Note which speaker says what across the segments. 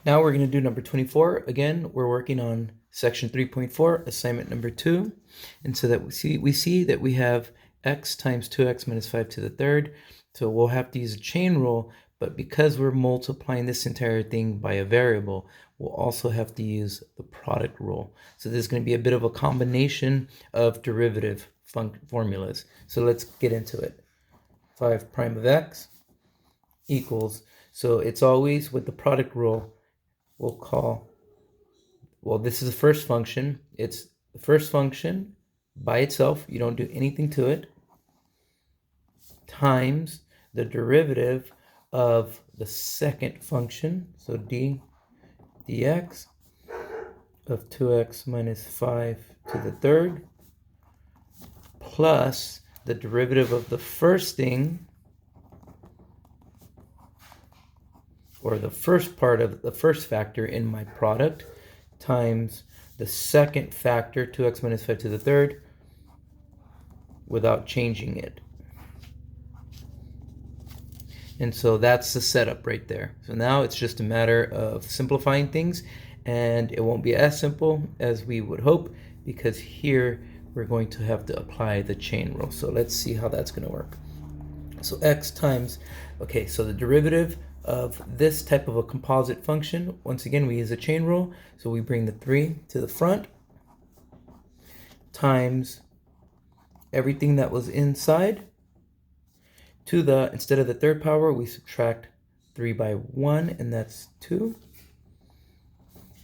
Speaker 1: Now we're going to do number 24. Again, we're working on section 3.4, assignment number 2. And so that we see that we have x times 2x minus 5 to the third. So we'll have to use a chain rule, but because we're multiplying this entire thing by a variable, we'll also have to use the product rule. So there's going to be a bit of a combination of derivative formulas. So let's get into it. 5 prime of x equals, so it's always with the product rule, we'll call, well, this is the first function. It's the first function by itself. You don't do anything to it, times the derivative of the second function, so dx of 2x minus 5 to the third, plus the derivative of the first thing, or the first part of the first factor in my product, times the second factor, 2x minus 5 to the third, without changing it. And so that's the setup right there. So now it's just a matter of simplifying things, and it won't be as simple as we would hope, because here we're going to have to apply the chain rule. So let's see how that's going to work. So x times, okay, so the derivative of this type of a composite function, once again, we use a chain rule. So we bring the 3 to the front, times everything that was inside. To the, instead of the third power, we subtract 3 by 1, and that's 2.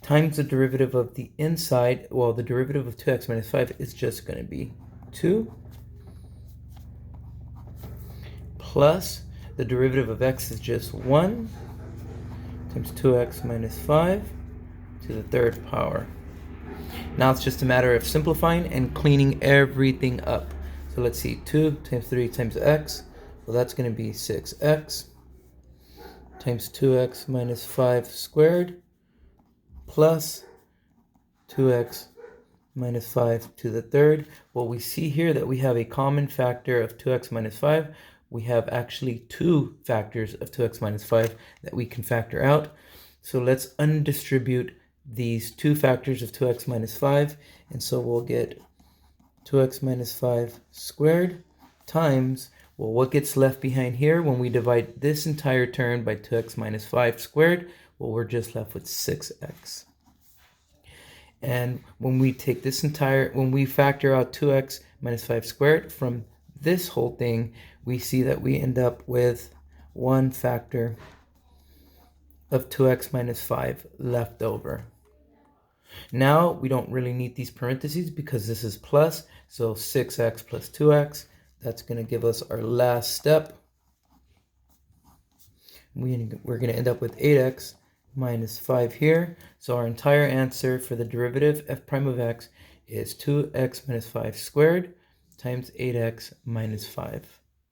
Speaker 1: Times the derivative of the inside, well, the derivative of 2x minus 5 is just going to be 2. Plus the derivative of x is just 1 times 2x minus 5 to the third power. Now it's just a matter of simplifying and cleaning everything up. So let's see, 2 times 3 times x. Well, that's going to be 6x times 2x minus 5 squared plus 2x minus 5 to the third. Well, we see here that we have a common factor of 2x minus 5. We have actually two factors of 2x minus 5 that we can factor out. So let's undistribute these two factors of 2x minus 5. And so we'll get 2x minus 5 squared times, well, what gets left behind here when we divide this entire term by 2x minus 5 squared? Well, we're just left with 6x. And when we take this entire, when we factor out 2x minus 5 squared from this whole thing, we see that we end up with one factor of 2x minus 5 left over. Now we don't really need these parentheses because this is plus, so 6x plus 2x, that's going to give us our last step. We're going to end up with 8x minus 5 here. So our entire answer for the derivative f prime of x is 2x minus 5 squared times 8x minus 5.